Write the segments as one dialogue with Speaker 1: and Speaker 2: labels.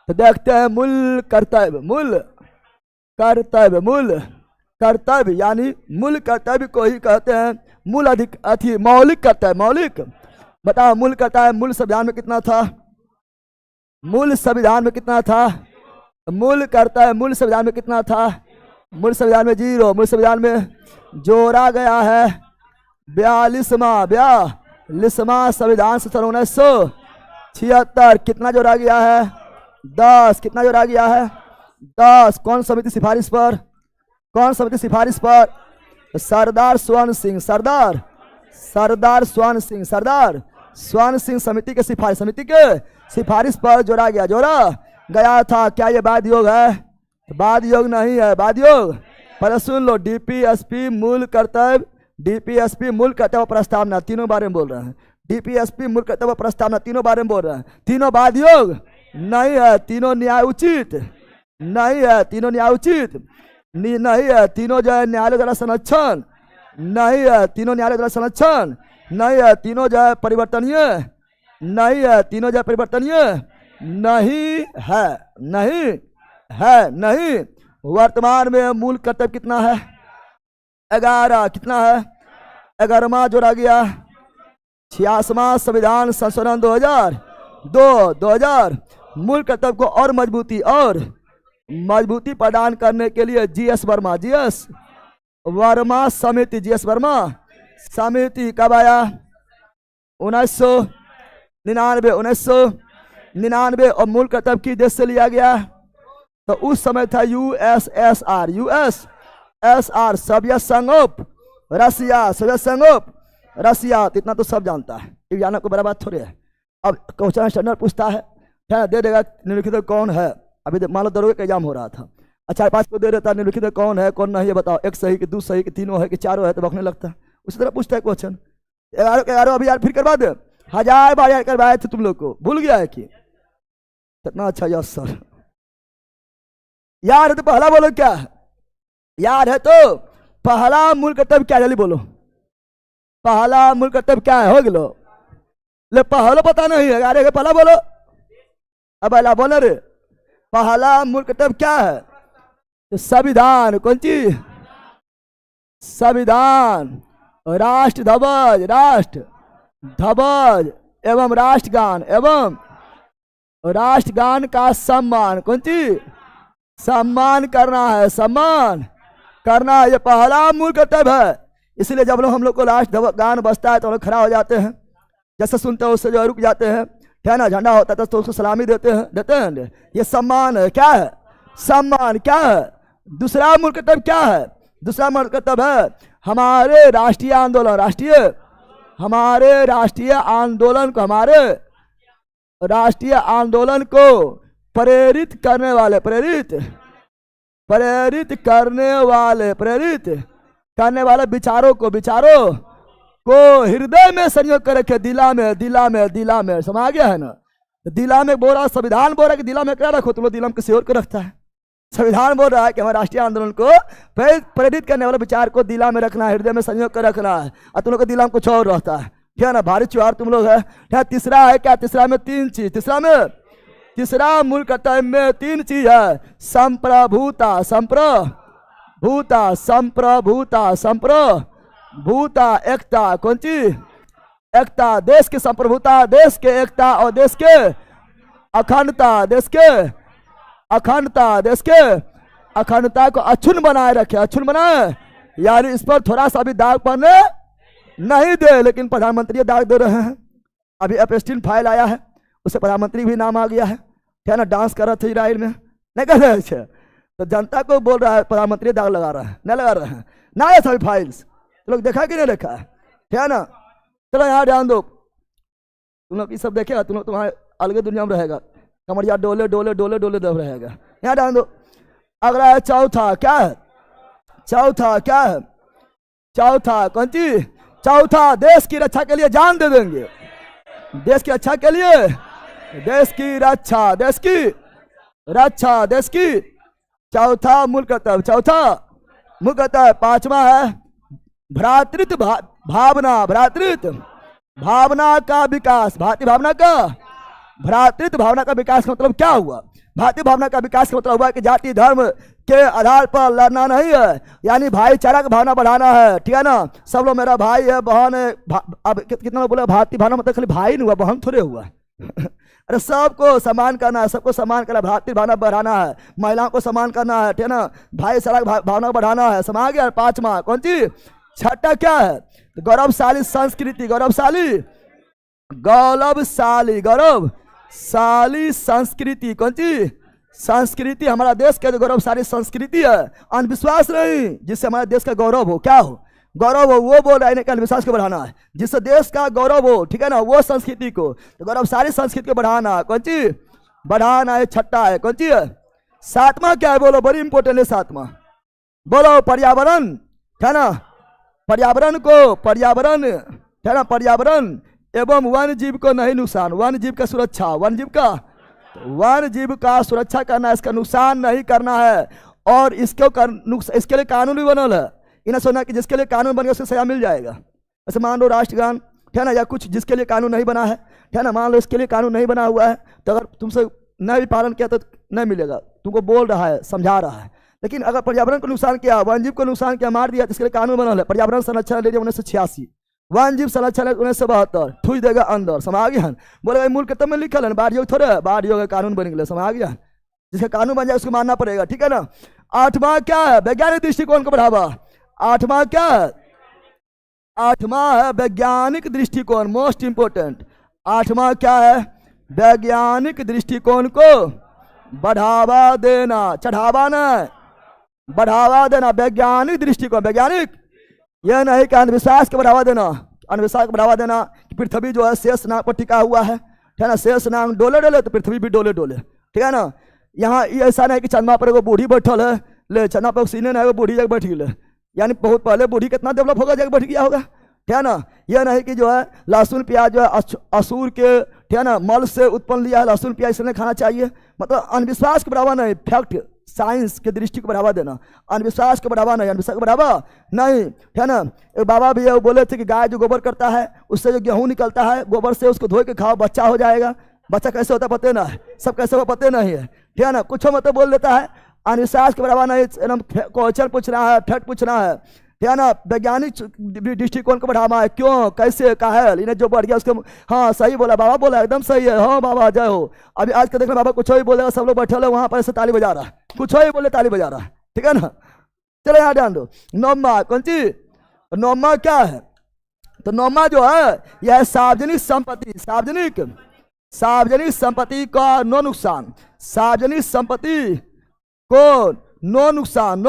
Speaker 1: तो देखते हैं मूल कर्तव्य, मूल कर्तव्य, मूल कर्तव्य यानी मूल कर्तव्य को ही कहते हैं मूल अधिक अति मौलिक कर्तव्य। मौलिक बताओ मूल कर्तव्य मूल संविधान में कितना था? मूल संविधान में कितना था? मूल कर्तव्य मूल संविधान में कितना था? मूल संविधान में 0। मूल संविधान में जोड़ा गया है 42वां संविधान संशोधन 1976। कितना जोड़ा गया है? 10। कितना जोड़ा गया है? 10। कौन समिति सिफारिश पर? कौन समिति सिफारिश पर? सरदार स्वर्ण सिंह, सरदार स्वर्ण सिंह, सरदार स्वर्ण सिंह समिति के सिफारिश पर जोड़ा गया था। क्या ये वाद योग है? वाद योग नहीं है, वाद योग। पर सुन लो, डीपीएसपी मूल कर्तव्य, डीपीएसपी मूल कर्तव्य प्रस्तावना, तीनों बारे में बोल रहे हैं। डीपीएसपी मूल कर्तव्य प्रस्तावना तीनों बारे में बोल रहे हैं। तीनों वाद योग नहीं है, तीनों न्याय उचित नहीं है, तीनों न्याय उचित नहीं है, तीनों जो है न्यायालय द्वारा संरक्षण नहीं है, तीनों न्यायालय द्वारा संरक्षण नहीं है, तीनों जो है परिवर्तनीय नहीं है, तीनों जो है परिवर्तनीय नहीं है, नहीं है, नहीं। वर्तमान में मूल कर्तव्य कितना है? 11। कितना है? 11वां जोड़ा गया 86वां संविधान संशोधन 2000 मूल कर्तव्य को और मजबूती प्रदान करने के लिए जीएस वर्मा समिति कब आया? 1999 और मूल कर्तव्य की देश से लिया गया तो उस समय था यूएसएसआर सोवियत संघ रसिया। इतना तो सब जानता है, जाना को बड़ा बात थोड़ी है। अब क्वेश्चन स्टैंडर्ड पूछता है, दे देगा निम्नलिखित कौन है। अभी मान लो दरोगे का एग्जाम हो रहा था, अच्छा 5 को दे देता है, निम्नलिखित कौन है कौन नहीं है बताओ, 1 सही कि 2 सही कि 3 है कि 4 है, तो बखने लगता है। उसी तरह पूछता है क्वेश्चन। 11 अभी यार फिर करवा दे, 1000 बार यार करवाए थे तुम लोग को, भूल गया है कि कितना अच्छा यस सर। यार है तो पहला बोलो क्या है? यार है तो पहला मूल कर्तव्य क्या? जल्दी बोलो, पहला मूल कर्तव्य क्या है? हो गलो ले, पहला पता नहीं है, अरे पहला बोलो, अब पहला बोलो रे। पहला मूल कर्तव्य क्या है? तो संविधान, कौन चीज? संविधान, राष्ट्र ध्वज एवं राष्ट्रगान का सम्मान, कौन चीज? सम्मान करना है, सम्मान करना है, ये पहला मूल कर्तव्य है। इसलिए जब लोग हम लोग को राष्ट्र गान बजता है तो हम लोग खड़ा हो जाते हैं, जैसे सुनते हैं उससे जो रुक जाते हैं, है ना। झंडा होता है तो उसको सलामी देते हैं। ये सम्मान है। क्या है? सम्मान। क्या है? दूसरा मूल कर्तव्य क्या है? दूसरा मूल कर्तव्य है हमारे राष्ट्रीय आंदोलन को प्रेरित करने वाले विचारों को हृदय में संयोग कर रखे, दिला में समा गया है ना। दिला में बोल रहा, संविधान बोल रहा है कि दिला में क्या रखो, तुम लोग दिला में किसी और को रखता है। संविधान बोल रहा है कि हमारे राष्ट्रीय आंदोलन को प्रेरित करने वाले विचार को दिला में रखना है, हृदय में संयोग कर रखना है, और तुम लोग को दिला में कुछ और रहता है, ठीक है ना। भारी चुहार तुम लोग है। तीसरा है क्या? तीसरा में 3 चीज, तीसरा मूल कर्तव्य में 3 चीज है। संप्रभुता, एकता, कौन चीज? एकता, देश की संप्रभुता, देश के एकता और देश के अखंडता को अक्षुण्ण बनाए रखे, यानी इस पर थोड़ा सा भी दाग पड़ने नहीं दे। लेकिन प्रधानमंत्री दाग दे रहे हैं। अभी एपस्टीन फाइल आया है, उससे प्रधानमंत्री भी नाम आ गया है, क्या ना। डांस कर रहे थे इजराइल में, नहीं कर रहे थे, तो जनता को बोल रहा है प्रधानमंत्री दाग लगा रहा है, नहीं लगा रहे हैं ना। ये सभी फाइल्स लोग देखा कि नहीं देखा है, ठीक है ना। चलो यहाँ ध्यान दो, तुम लोग ये सब देखेगा, तुम लोग तुम्हारे अलग दुनिया में रहेगा, कमरिया डोले दब रहेगा। यहाँ ध्यान दो। अगला है चौथा। क्या है? चौथा कौन चीज? चौथा, देश की रक्षा के लिए जान दे देंगे, देश की रक्षा के लिए, देश की चौथा मूल कर्तव्य। पांचवा है भ्रातृत्व भावना का विकास। भ्रातृत्व भावना का विकास का मतलब क्या हुआ? भारतीय भावना का विकास का मतलब हुआ है कि जाति धर्म के आधार पर लड़ना नहीं है, यानी भाईचारा की भावना बढ़ाना है, ठीक है ना। सब लोग मेरा भाई है, बहन है। अब कितना लोग बोले भारतीय भावना मतलब खाली भाई नहीं हुआ, बहन थोड़े हुआ। अरे सबको सम्मान करना है, सबको सम्मान करना है, भारतीय भावना बढ़ाना है, महिलाओं को सम्मान करना है, ठीक है ना, भाईचारा भावना बढ़ाना है। समझ गया। 5वां कौन सी? छठा क्या है? तो गौरवशाली संस्कृति, गौरवशाली गौरवशाली संस्कृति। कौन सी संस्कृति? हमारा देश का जो गौरवशाली संस्कृति है, अंधविश्वास नहीं, जिससे हमारे देश का गौरव हो। क्या हो? गौरव हो, वो बोल रहा है, अंधविश्वास को बढ़ाना है, जिससे देश का गौरव हो, ठीक है ना, वो संस्कृति को, तो गौरवशाली संस्कृति को बढ़ाना है। कौन सी? बढ़ाना है। छठा है कौन सी है? 7वां क्या है? बोलो, बड़ी इंपॉर्टेंट है 7वां। बोलो, पर्यावरण, है ना। पर्यावरण को, पर्यावरण, है ना, पर्यावरण एवं वन जीव को नहीं नुकसान, वन जीव का सुरक्षा, वन जीव का सुरक्षा करना है, इसका नुकसान नहीं करना है। और इसके लिए कानून भी बनल है। इन्हें सुनना कि जिसके लिए कानून बन गया उसको सजा मिल जाएगा। ऐसे मान लो राष्ट्रगान, है ना, या कुछ जिसके लिए कानून नहीं बना है ना, मान लो इसके लिए कानून नहीं बना हुआ है, तो अगर तुमसे नहीं भी पालन किया तो नहीं मिलेगा। तुमको बोल रहा है, समझा रहा है। लेकिन अगर पर्यावरण को नुकसान किया, वन जीव को नुकसान किया, मार दिया, तो इसके लिए कानून बनल है। पर्यावरण संरक्षण अधिनियम 1986, वन जीव संरक्षण 1972, ठूस देगा अंदर। समझ गया। बोलेगा मूल किताब में लिखल है, बाढ़ योग थोड़े, बाढ़ योग कानून बन गया। समझ गया। जिसका कानून बन जाए उसको मानना पड़ेगा, ठीक है ना। 8वां क्या है? वैज्ञानिक दृष्टिकोण को बढ़ावा। 8वां क्या है? 8वां है वैज्ञानिक दृष्टिकोण, मोस्ट इंपोर्टेंट। 8वां क्या है? वैज्ञानिक दृष्टिकोण को बढ़ावा देना, चढ़ावा ना, बढ़ावा देना। वैज्ञानिक दृष्टिकोण, वैज्ञानिक, यह नहीं कि अंधविश्वास को बढ़ावा देना, अंधविश्वास को बढ़ावा देना कि पृथ्वी जो है शेष नाग पर टिका हुआ है ना, शेष नाग डोले डोले तो पृथ्वी भी डोले डोले, ठीक है ना। यहाँ ऐसा नहीं कि चंद्रमा पर एगो बूढ़ी बैठल है, ले चंद्रमा पर सीने नहीं, बूढ़ी जगह बैठ गई, यानी बहुत पहले बूढ़ी कितना डेवलप होगा, जगह बैठ गया होगा, ठीक है ना। यह नहीं कि जो है लहसुन प्याज जो है असुर के, ठीक है ना, मल से उत्पन्न लिया है, लहसुन प्याज इसलिए खाना चाहिए। मतलब अंधविश्वास को बढ़ावा नहीं, फैक्ट साइंस के दृष्टि को बढ़ावा देना। अंधविश्वास को बढ़ावा नहीं, अंधविश्वास को बढ़ावा नहीं, है ना। एक बाबा भी है, वो बोले थे कि गाय जो गोबर करता है उससे जो गेहूं निकलता है, गोबर से उसको धो के खाओ, बच्चा हो जाएगा। बच्चा कैसे होता पते ना है, सब कैसे हो पते नहीं है, ठीक है ना। कुछ मतलब बोल देता है। अंधविश्वास को बढ़ावा नहीं, एकदम क्वेश्चन पूछना है, फैक्ट पूछना है, ठीक है ना। वैज्ञानिक दृष्टिकोण को बढ़ावा है। क्यों, कैसे, काहे, इन्हें जो बढ़ गया उसको, हाँ सही बोला बाबा, बोला एकदम सही है, हाँ बाबा जय हो। अभी आज का देखना बाबा कुछ ही बोलेगा, सब लोग बैठे हो वहां पर ऐसे ताली बजा रहा है, कुछ ही बोले ताली बजा रहा है, ठीक है ना। चलो यहाँ ध्यान दो। 9वां कौन सी? 9वां क्या है? तो 9वां जो है यह सार्वजनिक संपत्ति, सार्वजनिक संपत्ति का नो नुकसान, सार्वजनिक संपत्ति को नो नुकसान,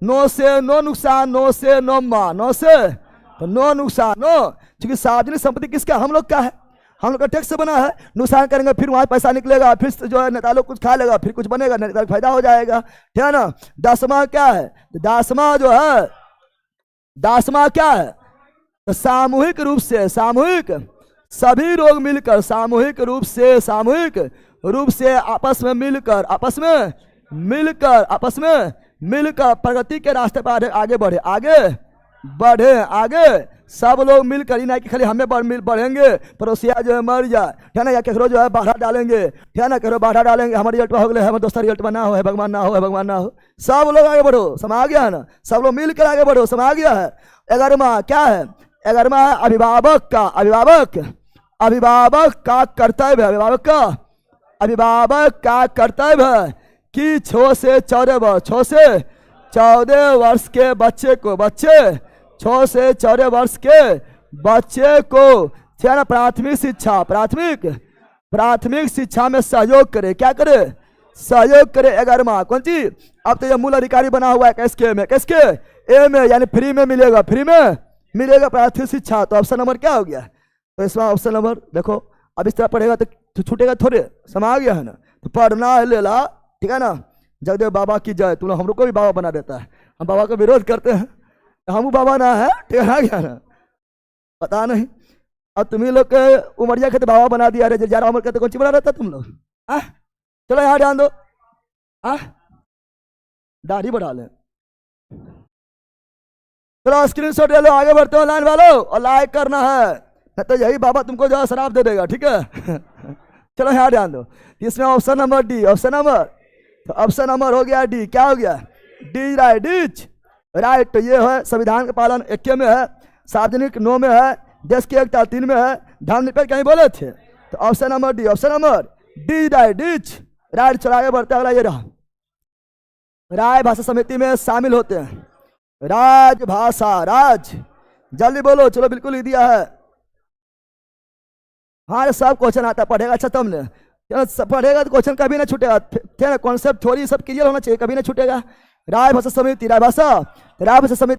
Speaker 1: नो से नो नुकसान, नो से नोमा, नो से तो नो नुकसान, नो। क्योंकि सार्वजनिक संपत्ति किसका? हम लोग का है, हम लोग का टैक्स से बना है। नुकसान करेंगे फिर वहां पैसा निकलेगा, फिर जो है नेता लोग कुछ खा लेगा, फिर कुछ बनेगा, नेता को फायदा हो जाएगा, ठीक है ना। 10वां क्या है? 10वां जो है, 10वां क्या है? तो सामूहिक रूप से, सामूहिक, सभी लोग मिलकर, सामूहिक रूप से आपस में मिलकर प्रगति के रास्ते पर आगे बढ़े, सब लोग मिलकर, नहीं कि खाली हमें बढ़ेंगे, पड़ोसिया जो है मर जाए, ठीक है ना, या केकरो जो है बाधा डालेंगे, ठीक है ना, केकरो बाधा डालेंगे, हमारी रिजल्ट हो गए, हमारे दोस्त रिजल्ट ना हो, है भगवान ना हो, है भगवान ना हो। सब लोग आगे बढ़ो, समझ गया है ना, सब लोग मिलकर आगे बढ़ो, समझ गया है। 11वां क्या है? 11वां है अभिभावक का कर्तव्य है, अभिभावक का कर्तव्य है कि 6 से 14 वर्ष के बच्चे को, 6 से 14 वर्ष के बच्चे को प्राथमिक शिक्षा में सहयोग करे। क्या करे? सहयोग करे। 11वां कौन सी? अब तो ये मूल अधिकारी बना हुआ है किसके में, यानी फ्री में मिलेगा, प्राथमिक शिक्षा। तो ऑप्शन नंबर क्या हो गया? तो इसमें ऑप्शन नंबर देखो, अब इस तरह पढ़ेगा तो छूटेगा थोड़े, समझ गया है ना। तो पढ़ना है, ले ला, ठीक है ना। जगदेव बाबा की जय। तुम हम लोग को भी बाबा बना देता है, हम बाबा का विरोध करते हैं, हम बाबा ना है, ठीक है ना, पता नहीं। अब तुम्ही लोग के उमरिया के तो बाबा बना दिया, अरे जरा उम्र कहते कौन सी बना रहता तुम लोग? चलो यहाँ ध्यान दो, दाढ़ी बढ़ा ले। चलो स्क्रीनशॉट ले लो, आगे बढ़ते हो लाइन वालों, और लाइक करना है, नहीं तो यही बाबा तुमको जो है शराब दे देगा, ठीक है। चलो यहाँ ध्यान दो, इसमें option number D, option number, तो ऑप्शन नंबर हो गया डी। क्या हो गया? D right, ditch right. तो ये है संविधान का पालन 21 में है, सार्वजनिक 9 में है, देश की एकता 3 में है, धर्मनिरपेक्ष कहीं बोले थे। तो option number D, option number D right, ditch right. चलो आगे बढ़ते हैं, अगला ये रहा, राय भाषा समिति में शामिल होते हैं राजभाषा, राज, जल्दी बोलो, चलो बिल्कुल ही दिया है। हाँ सब क्वेश्चन आता है, पढ़ेगा अच्छा तुमने, पढ़ेगा तो क्वेश्चन कभी ना छूटेगा, ठीक है, कॉन्सेप्ट थोड़ी सब क्लियर होना चाहिए, कभी ना छूटेगा। राय भाषा समिति, राय भाषा समिति